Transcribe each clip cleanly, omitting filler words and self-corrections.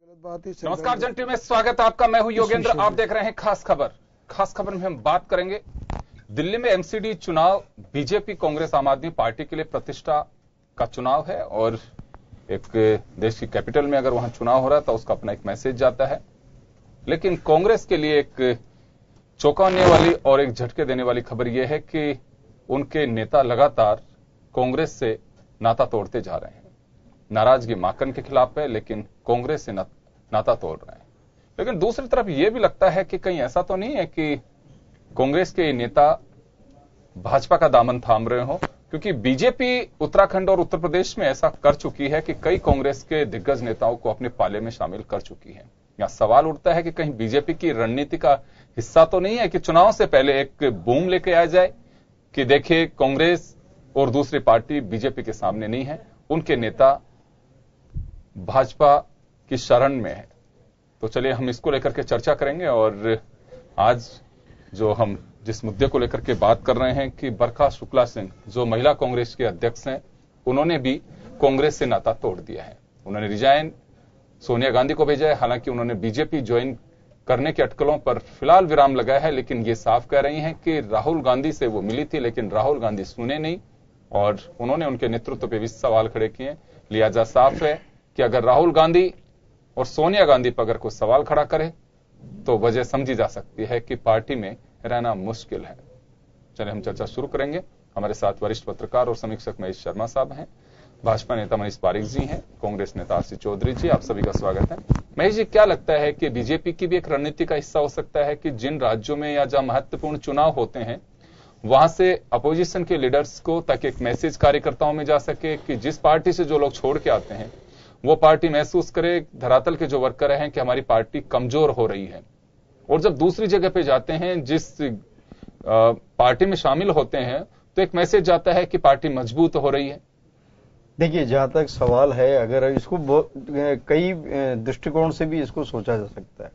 नमस्कार जन टीवी में स्वागत है आपका। मैं हूं योगेंद्र। आप देख रहे हैं खास खबर। खास खबर में हम बात करेंगे दिल्ली में एमसीडी चुनाव बीजेपी कांग्रेस आम आदमी पार्टी के लिए प्रतिष्ठा का चुनाव है और एक देश की कैपिटल में अगर वहां चुनाव हो रहा है तो उसका अपना एक मैसेज जाता है। लेकिन कांग्रेस के लिए एक चौंकाने वाली और एक झटके देने वाली खबर यह है कि उनके नेता लगातार कांग्रेस से नाता तोड़ते जा रहे हैं। नाराजगी माकन के खिलाफ है लेकिन कांग्रेस से नाता तोड़ रहे हैं। लेकिन दूसरी तरफ यह भी लगता है कि कहीं ऐसा तो नहीं है कि कांग्रेस के नेता भाजपा का दामन थाम रहे हो, क्योंकि बीजेपी उत्तराखंड और उत्तर प्रदेश में ऐसा कर चुकी है कि कई कांग्रेस के दिग्गज नेताओं को अपने पाले में शामिल कर चुकी है। यहां सवाल उठता है कि कहीं बीजेपी की रणनीति का हिस्सा तो नहीं है कि चुनाव से पहले एक बूम लेके आ जाए कि देखिए कांग्रेस और दूसरी पार्टी बीजेपी के सामने नहीं है, उनके नेता भाजपा की शरण में है। तो चलिए हम इसको लेकर के चर्चा करेंगे। और आज जो हम जिस मुद्दे को लेकर के बात कर रहे हैं कि बरखा शुक्ला सिंह जो महिला कांग्रेस के अध्यक्ष हैं, उन्होंने भी कांग्रेस से नाता तोड़ दिया है। उन्होंने रिजाइन सोनिया गांधी को भेजा है। हालांकि उन्होंने बीजेपी ज्वाइन करने के अटकलों पर फिलहाल विराम लगाया है, लेकिन ये साफ कह रही हैं कि राहुल गांधी से वो मिली थी लेकिन राहुल गांधी सुने नहीं और उन्होंने उनके नेतृत्व पर भी सवाल खड़े किए। लिहाजा साफ है कि अगर राहुल गांधी और सोनिया गांधी पर अगर कोई सवाल खड़ा करे तो वजह समझी जा सकती है कि पार्टी में रहना मुश्किल है। चलिए हम चर्चा शुरू करेंगे। हमारे साथ वरिष्ठ पत्रकार और समीक्षक महेश शर्मा साहब हैं, भाजपा नेता मनीष पारिक जी हैं, कांग्रेस नेता आरसी चौधरी जी। आप सभी का स्वागत है। महेश जी, क्या लगता है कि बीजेपी की भी एक रणनीति का हिस्सा हो सकता है कि जिन राज्यों में या जहां महत्वपूर्ण चुनाव होते हैं वहां से अपोजिशन के लीडर्स को, ताकि एक मैसेज कार्यकर्ताओं में जा सके कि जिस पार्टी से जो लोग छोड़ के आते हैं वो पार्टी महसूस करे, धरातल के जो वर्कर हैं, कि हमारी पार्टी कमजोर हो रही है, और जब दूसरी जगह पे जाते हैं जिस पार्टी में शामिल होते हैं तो एक मैसेज जाता है कि पार्टी मजबूत हो रही है। देखिए, जहां तक सवाल है, अगर इसको कई दृष्टिकोण से भी इसको सोचा जा सकता है।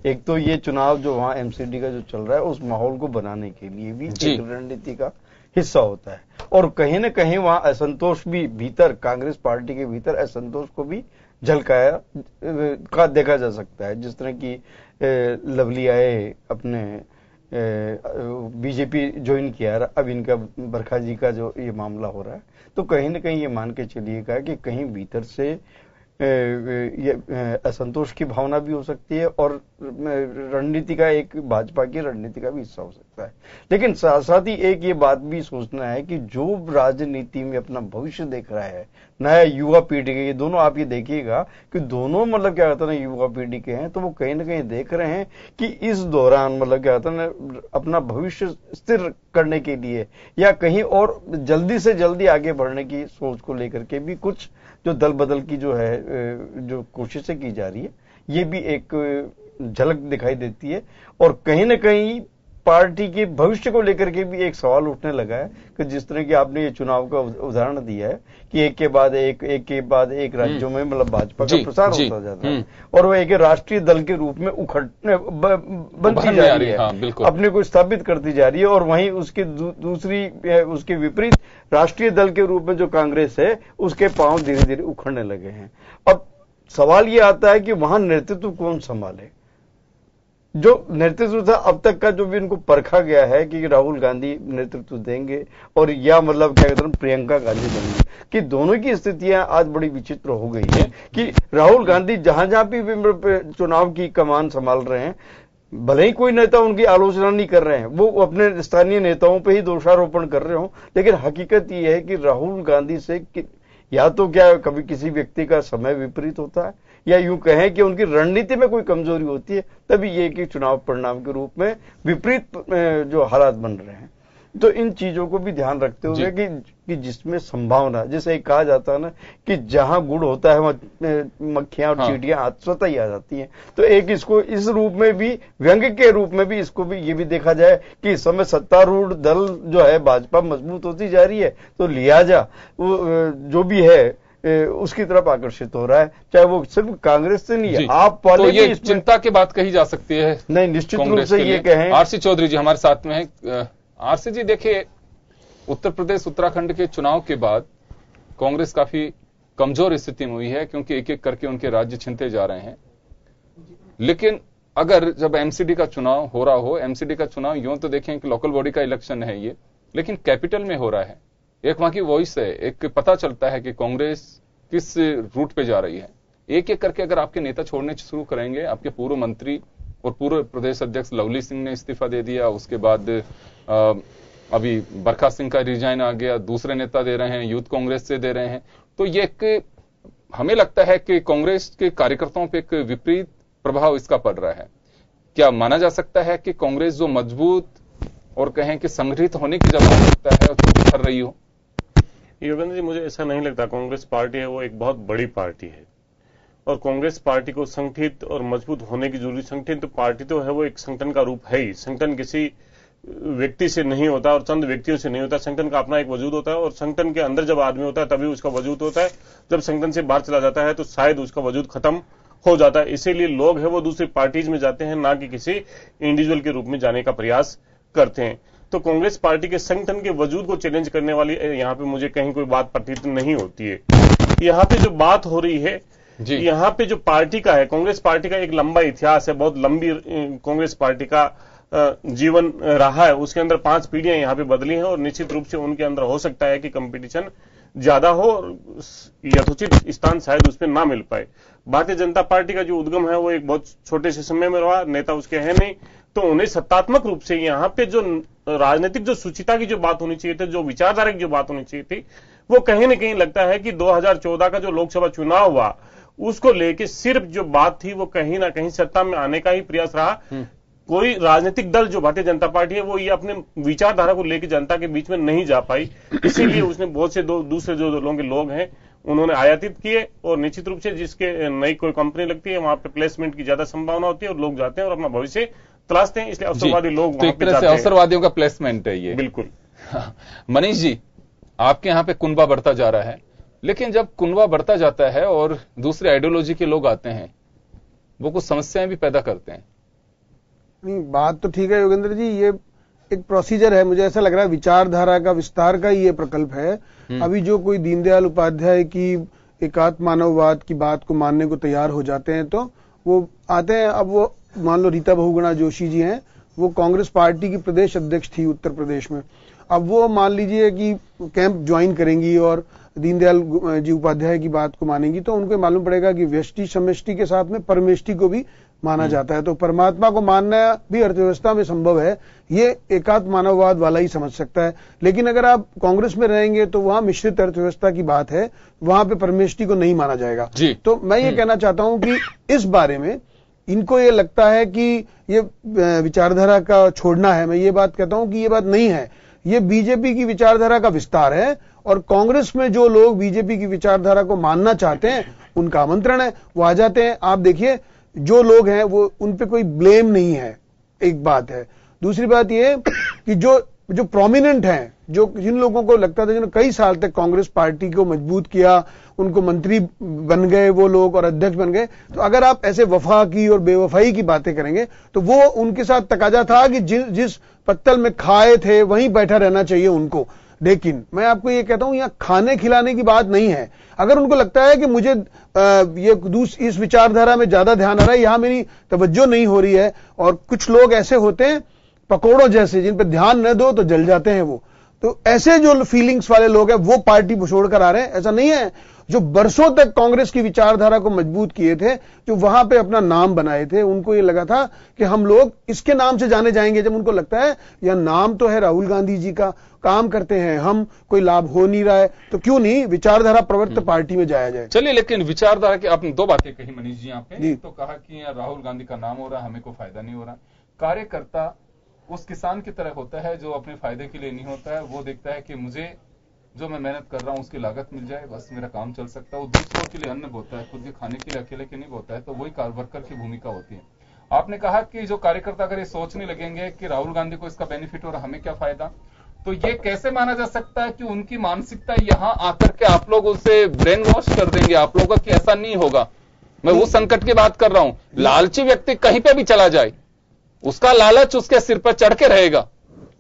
एक तो ये चुनाव जो वहां एमसीडी का जो चल रहा है उस माहौल को बनाने के लिए भी एक रणनीति का हिस्सा होता है, और कहीं न कहीं वहां असंतोष भी भीतर, कांग्रेस पार्टी के भीतर असंतोष को भी झलकाया का देखा जा सकता है। जिस तरह की लवली आए, अपने बीजेपी ज्वाइन किया, अब इनका बरखा जी का जो ये मामला हो रहा है, तो कहीं न कहीं ये मान के चलिएगा कि कहीं भीतर से ये असंतोष की भावना भी हो सकती है और रणनीति का, एक भाजपा की रणनीति का भी हिस्सा हो सकता है। लेकिन साथ साथ ही एक ये बात भी सोचना है कि जो राजनीति में अपना भविष्य देख रहा है, नया युवा पीढ़ी के, ये दोनों आप ये देखिएगा कि दोनों मतलब क्या कहता है ना, युवा पीढ़ी के हैं, तो वो कहीं ना कहीं देख रहे हैं कि इस दौरान मतलब क्या कहता है ना, अपना भविष्य स्थिर करने के लिए या कहीं और जल्दी से जल्दी आगे बढ़ने की सोच को लेकर के भी कुछ जो दल बदल की जो है जो कोशिशें की जा रही है, ये भी एक झलक दिखाई देती है। और कहीं न कहीं पार्टी के भविष्य को लेकर के भी एक सवाल उठने लगा है कि जिस तरह की आपने ये चुनाव का उदाहरण दिया है कि एक के बाद एक राज्यों में मतलब भाजपा का प्रसार होता जाता है और वो एक राष्ट्रीय दल के रूप में बनती जा रही है, अपने को स्थापित करती जा रही है, और वहीं उसके दूसरी उसके विपरीत राष्ट्रीय दल के रूप में जो कांग्रेस है उसके पांव धीरे धीरे उखड़ने लगे हैं। अब सवाल ये आता है कि वहां नेतृत्व कौन संभाले। जो नेतृत्व था अब तक का, जो भी इनको परखा गया है कि राहुल गांधी नेतृत्व देंगे और या मतलब क्या कहते हैं प्रियंका गांधी देंगे, कि दोनों की स्थितियां आज बड़ी विचित्र हो गई है कि राहुल गांधी जहां जहां भी चुनाव की कमान संभाल रहे हैं, भले ही कोई नेता उनकी आलोचना नहीं कर रहे हैं, वो अपने स्थानीय नेताओं पे ही दोषारोपण कर रहे हो, लेकिन हकीकत ये है कि राहुल गांधी से या तो क्या कभी किसी व्यक्ति का समय विपरीत होता है, या यूं कहें कि उनकी रणनीति में कोई कमजोरी होती है, तभी ये कि चुनाव परिणाम के रूप में विपरीत जो हालात बन रहे हैं। तो इन चीजों को भी ध्यान रखते हुए कि जिसमें संभावना, जैसे एक कहा जाता है ना कि जहां गुड़ होता है वहां मक्खियां और चींटियां स्वतः ही आ जाती हैं, तो एक इसको इस रूप में भी, व्यंग्य के रूप में भी इसको भी ये भी देखा जाए कि इस समय सत्तारूढ़ दल जो है भाजपा मजबूत होती जा रही है, तो लिहाजा जो भी है उसकी तरफ आकर्षित हो रहा है, चाहे वो सिर्फ कांग्रेस से नहीं है, आप वाले तो ये चिंता की बात कही जा सकती है। नहीं, निश्चित रूप से ये कहें। आरसी चौधरी जी हमारे साथ में है। आरसी जी, देखिए, उत्तर प्रदेश उत्तराखंड के चुनाव के बाद कांग्रेस काफी कमजोर स्थिति में हुई है, क्योंकि एक एक करके उनके राज्य छिनते जा रहे हैं। लेकिन अगर जब एमसीडी का चुनाव हो रहा हो, एमसीडी का चुनाव यूं तो देखें कि लोकल बॉडी का इलेक्शन है ये, लेकिन कैपिटल में हो रहा है, एक वहां की वॉइस है, एक पता चलता है कि कांग्रेस किस रूट पे जा रही है। एक एक करके अगर आपके नेता छोड़ने शुरू करेंगे, आपके पूर्व मंत्री और पूर्व प्रदेश अध्यक्ष लवली सिंह ने इस्तीफा दे दिया, उसके बाद अभी बरखा सिंह का रिजाइन आ गया, दूसरे नेता दे रहे हैं, यूथ कांग्रेस से दे रहे हैं, तो ये एक हमें लगता है कि कांग्रेस के कार्यकर्ताओं पर एक विपरीत प्रभाव इसका पड़ रहा है। क्या माना जा सकता है कि कांग्रेस जो मजबूत और कहें कि संगठित होने की जब आवश्यकता है तो कर रही हो? योगेंद्र जी, मुझे ऐसा नहीं लगता। कांग्रेस पार्टी है वो एक बहुत बड़ी पार्टी है और कांग्रेस पार्टी को संगठित और मजबूत होने की जरूरी। संगठित पार्टी तो है वो एक संगठन का रूप है ही। संगठन किसी व्यक्ति से नहीं होता और चंद व्यक्तियों से नहीं होता। संगठन का अपना एक वजूद होता है और संगठन के अंदर जब आदमी होता है तभी उसका वजूद होता है। जब संगठन से बाहर चला जाता है तो शायद उसका वजूद खत्म हो जाता है। इसीलिए लोग है वो दूसरी पार्टीज में जाते हैं, ना कि किसी इंडिविजुअल के रूप में जाने का प्रयास करते हैं। तो कांग्रेस पार्टी के संगठन के वजूद को चैलेंज करने वाली यहाँ पे मुझे कहीं कोई बात प्रतीत नहीं होती है। यहाँ पे जो बात हो रही है, यहाँ पे जो पार्टी का है, कांग्रेस पार्टी का एक लंबा इतिहास है, बहुत लंबी कांग्रेस पार्टी का जीवन रहा है। उसके अंदर 5 पीढ़ियां यहाँ पे बदली हैं और निश्चित रूप से उनके अंदर हो सकता है कि कंपटीशन ज्यादा हो और यथोचित स्थान शायद उसमें ना मिल पाए। भारतीय जनता पार्टी का जो उद्गम है वो एक बहुत छोटे से समय में रहा, नेता उसके है नहीं, तो उन्हें सत्तात्मक रूप से यहाँ पे जो राजनीतिक जो सुचिता की जो बात होनी चाहिए थी, जो विचारधारा की जो बात होनी चाहिए थी, वो कहीं ना कहीं लगता है कि 2014 का जो लोकसभा चुनाव हुआ उसको लेके सिर्फ जो बात थी वो कहीं ना कहीं सत्ता में आने का ही प्रयास रहा। कोई राजनीतिक दल जो भारतीय जनता पार्टी है वो ये अपने विचारधारा को लेकर जनता के बीच में नहीं जा पाई। इसीलिए उसने बहुत से दूसरे जो दलों के लोग हैं उन्होंने आयातित किए और निश्चित रूप से जिसके नई कोई कंपनी लगती है वहां पे प्लेसमेंट की ज्यादा संभावना होती है और लोग जाते हैं और अपना भविष्य तलाशते हैं। इसलिए अवसरवादी लोग तो एक तरह से अवसरवादियों का प्लेसमेंट है ये। बिल्कुल। मनीष जी, आपके यहाँ पे कुनबा बढ़ता जा रहा है, लेकिन जब कुनबा बढ़ता जाता है और दूसरे आइडियोलॉजी के लोग आते हैं वो कुछ समस्याएं भी पैदा करते हैं। नहीं, बात तो ठीक है योगेंद्र जी, ये एक प्रोसीजर है। मुझे ऐसा लग रहा है विचारधारा का विस्तार का ही ये प्रकल्प है। अभी जो कोई दीनदयाल उपाध्याय की एकात्म मानववाद की बात को मानने को तैयार हो जाते हैं तो वो आते हैं। अब वो मान लो रीता बहुगुणा जोशी जी हैं, वो कांग्रेस पार्टी की प्रदेश अध्यक्ष थी उत्तर प्रदेश में। अब वो मान लीजिए कि कैंप ज्वाइन करेंगी और दीनदयाल जी उपाध्याय की बात को मानेंगी तो उनको मालूम पड़ेगा कि व्यष्टि समष्टि के साथ में परमेष्टि को भी माना जाता है। तो परमात्मा को मानना भी अर्थव्यवस्था में संभव है, ये एकात्म मानववाद वाला ही समझ सकता है। लेकिन अगर आप कांग्रेस में रहेंगे तो वहां मिश्रित अर्थव्यवस्था की बात है, वहां पे परमेष्टि को नहीं माना जाएगा। तो मैं ये कहना चाहता हूं कि इस बारे में इनको ये लगता है कि ये विचारधारा का छोड़ना है। मैं ये बात कहता हूं कि ये बात नहीं है, ये बीजेपी की विचारधारा का विस्तार है और कांग्रेस में जो लोग बीजेपी की विचारधारा को मानना चाहते हैं उनका आमंत्रण है, वो आ जाते हैं। आप देखिए जो लोग हैं वो उन पे कोई ब्लेम नहीं है, एक बात है। दूसरी बात ये कि जो प्रोमिनेंट हैं, जो जिन लोगों को लगता था, जिन्होंने कई साल तक कांग्रेस पार्टी को मजबूत किया, उनको मंत्री बन गए वो लोग और अध्यक्ष बन गए, तो अगर आप ऐसे वफा की और बेवफाई की बातें करेंगे तो वो उनके साथ तकाजा था कि जिस पत्तल में खाए थे वहीं बैठा रहना चाहिए उनको। लेकिन मैं आपको ये कहता हूं, यहां खाने खिलाने की बात नहीं है। अगर उनको लगता है कि मुझे ये इस विचारधारा में ज्यादा ध्यान आ रहा है, यहां मेरी तवज्जो नहीं हो रही है, और कुछ लोग ऐसे होते हैं पकौड़ों जैसे जिन पर ध्यान न दो तो जल जाते हैं वो, तो ऐसे जो फीलिंग्स वाले लोग हैं वो पार्टी छोड़कर आ रहे हैं। ऐसा नहीं है, जो बरसों तक कांग्रेस की विचारधारा को मजबूत किए थे, जो वहां पे अपना नाम बनाए थे, उनको ये लगा था कि हम लोग इसके नाम से जाने जाएंगे। जब उनको लगता है यह नाम तो है राहुल गांधी जी का, काम करते हैं हम, कोई लाभ हो नहीं रहा है, तो क्यों नहीं विचारधारा प्रवृत्त पार्टी में जाया जाए। चलिए, लेकिन विचारधारा की आपने 2 बातें कही मनीष जी यहाँ पे। तो कहा कि राहुल गांधी का नाम हो रहा है, हमें कोई फायदा नहीं हो रहा। कार्यकर्ता उस किसान की तरह होता है जो अपने फायदे के लिए नहीं होता है, वो देखता है कि मुझे जो मैं मेहनत कर रहा हूं उसकी लागत मिल जाए, बस मेरा काम चल सकता है। वो दूसरों के लिए अन्न बोता है, खुद के खाने के लिए अकेले के नहीं बोता है। तो वही वर्कर की भूमिका होती है। आपने कहा कि जो कार्यकर्ता अगर ये सोचने लगेंगे कि राहुल गांधी को इसका बेनिफिट हो रहा, हमें क्या फायदा, तो ये कैसे माना जा सकता है कि उनकी मानसिकता यहां आकर के आप लोग उसे ब्रेन वॉश कर देंगे आप लोगों की? ऐसा नहीं होगा। मैं उस संकट की बात कर रहा हूं। लालची व्यक्ति कहीं पे भी चला जाए, उसका लालच उसके सिर पर चढ़ के रहेगा।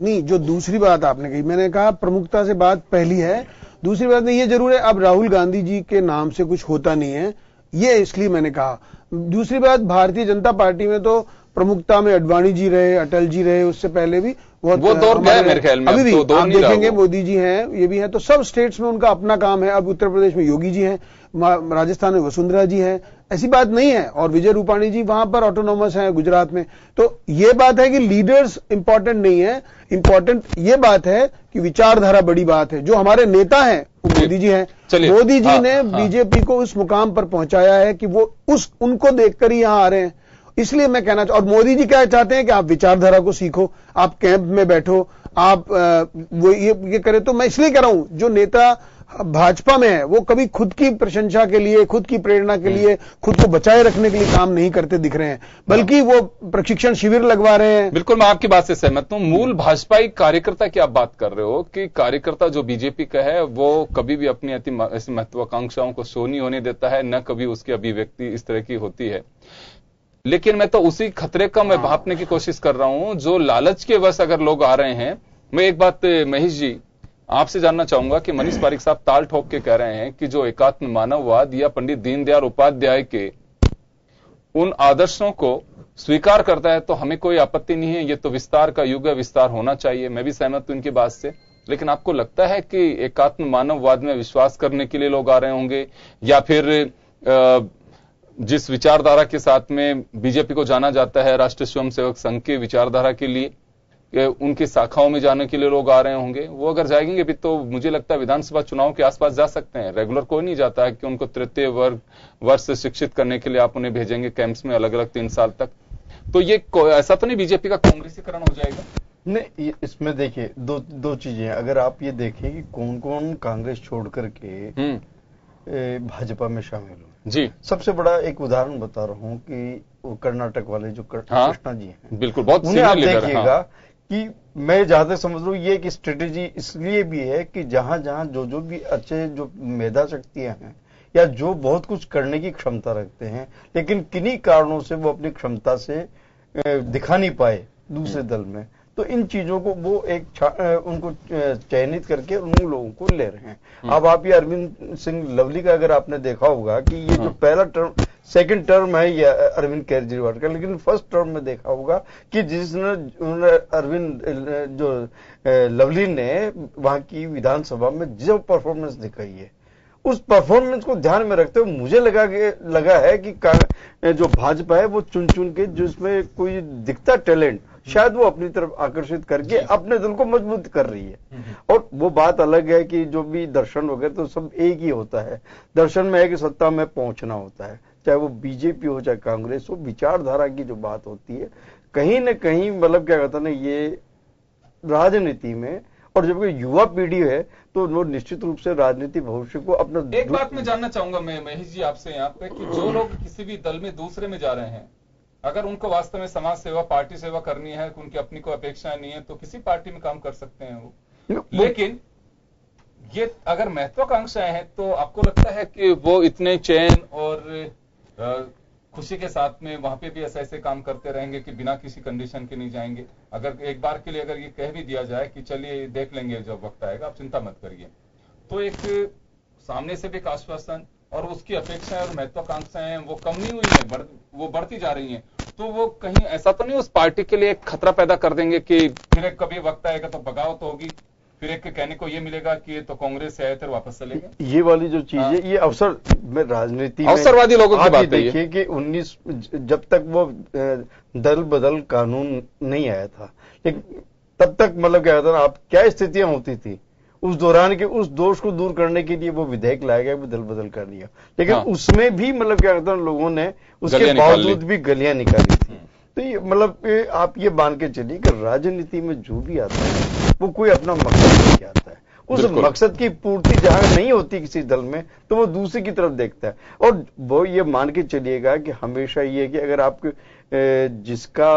नहीं, जो दूसरी बात आपने कही, मैंने कहा प्रमुखता से बात पहली है, दूसरी बात नहीं, ये जरूर है अब राहुल गांधी जी के नाम से कुछ होता नहीं है, ये इसलिए मैंने कहा। दूसरी बात, भारतीय जनता पार्टी में तो प्रमुखता में अडवाणी जी रहे, अटल जी रहे, उससे पहले भी बहुत वो दौर गया मेरे ख्याल में, अभी भी तो आप देखेंगे मोदी जी हैं, ये भी हैं, तो सब स्टेट्स में उनका अपना काम है। अब उत्तर प्रदेश में योगी जी हैं, राजस्थान में वसुंधरा जी हैं, ऐसी बात नहीं है, और विजय रूपाणी जी वहां पर ऑटोनॉमस हैं गुजरात में। तो ये बात है कि लीडर्स इंपॉर्टेंट नहीं है, इंपॉर्टेंट ये बात है कि विचारधारा बड़ी बात है। जो हमारे नेता हैं वो मोदी जी हैं, मोदी जी ने बीजेपी को उस मुकाम पर पहुंचाया है कि वो उनको देखकर ही यहां आ रहे हैं। इसलिए मैं कहना और मोदी जी क्या चाहते हैं कि आप विचारधारा को सीखो, आप कैंप में बैठो, आप वो ये करें। तो मैं इसलिए कह रहा हूं, जो नेता भाजपा में है वो कभी खुद की प्रशंसा के लिए, खुद की प्रेरणा के लिए, खुद को बचाए रखने के लिए काम नहीं करते दिख रहे हैं, बल्कि वो प्रशिक्षण शिविर लगवा रहे हैं। बिल्कुल, मैं आपकी बात से सहमत हूं। मूल भाजपाई कार्यकर्ता की आप बात कर रहे हो कि कार्यकर्ता जो बीजेपी का है वो कभी भी अपनी अति महत्वाकांक्षाओं को शो नहीं होने देता है, न कभी उसकी अभिव्यक्ति इस तरह की होती है। लेकिन मैं तो उसी खतरे का मैं भांपने की कोशिश कर रहा हूं, जो लालच के वश अगर लोग आ रहे हैं। मैं एक बात महेश जी आपसे जानना चाहूंगा कि मनीष पारिक साहब ताल ठोक के कह रहे हैं कि जो एकात्म मानववाद या पंडित दीनदयाल उपाध्याय के उन आदर्शों को स्वीकार करता है तो हमें कोई आपत्ति नहीं है, ये तो विस्तार का युग है, विस्तार होना चाहिए। मैं भी सहमत हूं इनकी बात से। लेकिन आपको लगता है कि एकात्म मानववाद में विश्वास करने के लिए लोग आ रहे होंगे, या फिर जिस विचारधारा के साथ में बीजेपी को जाना जाता है, राष्ट्रीय स्वयंसेवक संघ की विचारधारा के लिए, उनकी शाखाओं में जाने के लिए लोग आ रहे होंगे? वो अगर जाएंगे भी तो मुझे लगता है विधानसभा चुनाव के आसपास जा सकते हैं। रेगुलर कोई नहीं जाता है कि उनको तृतीय वर्ष से शिक्षित करने के लिए आप उन्हें भेजेंगे कैंप्स में अलग अलग 3 साल तक। तो ये ऐसा तो नहीं बीजेपी का कांग्रेसीकरण हो जाएगा? नहीं, इसमें देखिए दो चीजें। अगर आप ये देखें कि कौन कौन कांग्रेस छोड़ करके भाजपा में शामिल हुए जी, सबसे बड़ा एक उदाहरण बता रहा हूं कि वो कर्नाटक वाले जो कृष्णा जी हैं, बिल्कुल, बहुत उन्हें आप देखिएगा कि मैं जहां तक समझ रहा हूं ये एक स्ट्रेटेजी इसलिए भी है कि जहां जहां जो भी अच्छे जो मेधा शक्तियां हैं या जो बहुत कुछ करने की क्षमता रखते हैं, लेकिन किन्हीं कारणों से वो अपनी क्षमता से दिखा नहीं पाए दूसरे दल में, तो इन चीजों को वो उनको चयनित करके उन लोगों को ले रहे हैं। अब आप ये अरविंद सिंह लवली का अगर आपने देखा होगा कि ये जो पहला टर्म, सेकंड टर्म है ये अरविंद केजरीवाल का, लेकिन फर्स्ट टर्म में देखा होगा कि जिसने अरविंद जो लवली ने वहां की विधानसभा में जो परफॉर्मेंस दिखाई है, उस परफॉर्मेंस को ध्यान में रखते हुए मुझे लगा है कि जो भाजपा है वो चुन चुन के जिसमें कोई दिखता टैलेंट शायद वो अपनी तरफ आकर्षित करके अपने दल को मजबूत कर रही है। और वो बात अलग है कि जो भी दर्शन वगैरह तो सब एक ही होता है। दर्शन में है कि सत्ता में पहुंचना होता है, चाहे वो बीजेपी हो चाहे कांग्रेस हो। विचारधारा की जो बात होती है कहीं न कहीं मतलब क्या कहता है ना, ये राजनीति में, और जब युवा पीढ़ी है तो वो निश्चित रूप से राजनीति भविष्य को अपना। एक बात मैं जानना चाहूंगा मैं महेश जी आपसे यहाँ पे कि जो लोग किसी भी दल में दूसरे में जा रहे हैं, अगर उनको वास्तव में समाज सेवा, पार्टी सेवा करनी है, उनकी अपनी कोई अपेक्षाएं नहीं है, तो किसी पार्टी में काम कर सकते हैं वो। लेकिन ये अगर महत्वाकांक्षाएं हैं तो आपको लगता है कि वो इतने चैन और खुशी के साथ में वहां पे भी ऐसे काम करते रहेंगे कि बिना किसी कंडीशन के नहीं जाएंगे? अगर एक बार के लिए अगर ये कह भी दिया जाए कि चलिए देख लेंगे जब वक्त आएगा, आप चिंता मत करिए, तो एक सामने से भी एक आश्वासन और उसकी अपेक्षाएं और महत्वाकांक्षाएं वो कम नहीं हुई है, वो बढ़ती जा रही हैं। तो वो कहीं ऐसा तो नहीं उस पार्टी के लिए एक खतरा पैदा कर देंगे कि फिर एक कभी वक्त आएगा तो बगावत होगी, फिर एक कहने को ये मिलेगा कि ये तो कांग्रेस से आए थे वापस चले गए? ये वाली जो चीज है ये अवसर में राजनीति अवसरवादी लोगों की बात देखिए कि 19 जब तक वो दल बदल कानून नहीं आया था, लेकिन तब तक मतलब क्या होता था, आप क्या स्थितियां होती थी उस दौरान के उस दोष को दूर करने के लिए वो विधेयक लाया गया, वो दल बदल कर दिया, लेकिन उसमें भी मतलब क्या कहता है लोगों ने उसके बावजूद भी गलियां निकाली थी। तो ये मतलब आप ये मान के चलिए कि राजनीति में जो भी आता है वो कोई अपना मकसद लेके आता है, उस मकसद की पूर्ति जहां नहीं होती किसी दल में तो वो दूसरे की तरफ देखता है। और वो ये मान के चलिएगा कि हमेशा ये कि अगर आपके जिसका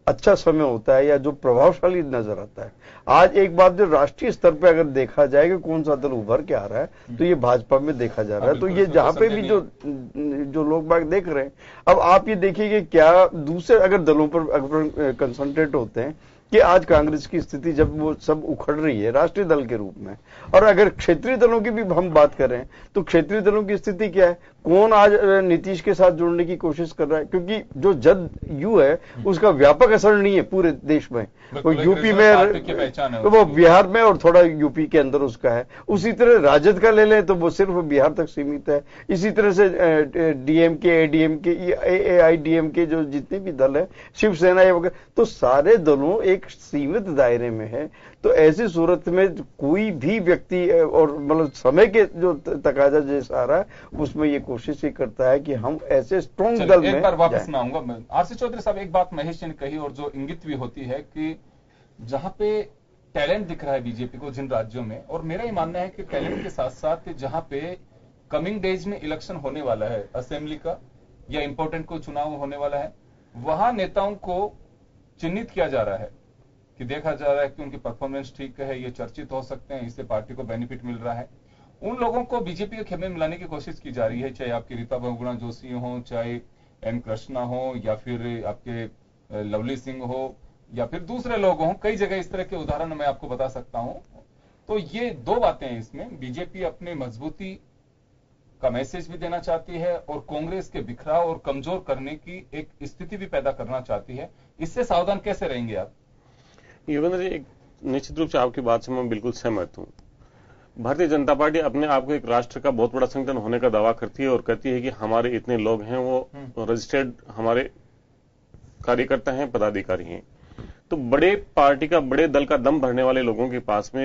अच्छा समय होता है या जो प्रभावशाली नजर आता है, आज एक बात जो राष्ट्रीय स्तर पे अगर देखा जाए कि कौन सा दल उभर के आ रहा है तो ये भाजपा में देखा जा रहा है। तो ये जहां पे भी जो लोग बाग देख रहे हैं, अब आप ये देखिए कि क्या दूसरे अगर दलों पर अगर कंसंट्रेट होते हैं कि आज कांग्रेस की स्थिति जब वो सब उखड़ रही है राष्ट्रीय दल के रूप में, और अगर क्षेत्रीय दलों की भी हम बात करें तो क्षेत्रीय दलों की स्थिति क्या है? कौन आज नीतीश के साथ जुड़ने की कोशिश कर रहा है, क्योंकि जो जदयू है उसका व्यापक असर नहीं है पूरे देश में। वो यूपी में, वो बिहार में और थोड़ा यूपी के अंदर उसका है। उसी तरह राजद का ले लें तो वो सिर्फ बिहार तक सीमित है। इसी तरह से डीएमके, एडीएमके, एआईडीएमके जो जितने भी दल है, शिवसेना वगैरह, तो सारे दलों एक सीमित दायरे में है। तो ऐसी सूरत में कोई भी व्यक्ति और मतलब समय के जो तकाजा जैसा आ रहा है उसमें ये कोशिश ही करता है कि हम ऐसे स्ट्रॉन्ग दल में। एक बार वापस मैं आऊंगा। आरसी चौधरी साहब, एक बात महेश जी ने कही और जो इंगित भी होती है कि जहां पे टैलेंट दिख रहा है बीजेपी को जिन राज्यों में, और मेरा ही मानना है कि टैलेंट के साथ साथ जहां पे कमिंग डेज में इलेक्शन होने वाला है, असेंबली का या इंपॉर्टेंट कोई चुनाव होने वाला है, वहां नेताओं को चिन्हित किया जा रहा है कि देखा जा रहा है कि उनकी परफॉर्मेंस ठीक है, ये चर्चित हो सकते हैं, इससे पार्टी को बेनिफिट मिल रहा है। उन लोगों को बीजेपी के खेमे में मिलाने की कोशिश की जा रही है, चाहे आपकी रीता बहुगुणा जोशी हो, चाहे एम कृष्णा हो, या फिर आपके लवली सिंह हो, या फिर दूसरे लोग हों। कई जगह इस तरह के उदाहरण मैं आपको बता सकता हूं। तो ये दो बातें हैं इसमें। बीजेपी अपनी मजबूती का मैसेज भी देना चाहती है और कांग्रेस के बिखराव और कमजोर करने की एक स्थिति भी पैदा करना चाहती है। इससे सावधान कैसे रहेंगे आप? योगेंद्र जी, निश्चित रूप से आपकी बात से मैं बिल्कुल सहमत हूं। भारतीय जनता पार्टी अपने आप को एक राष्ट्र का बहुत बड़ा संगठन होने का दावा करती है और कहती है कि हमारे इतने लोग हैं, वो रजिस्टर्ड हमारे कार्यकर्ता हैं, पदाधिकारी हैं। तो बड़े पार्टी का, बड़े दल का दम भरने वाले लोगों के पास में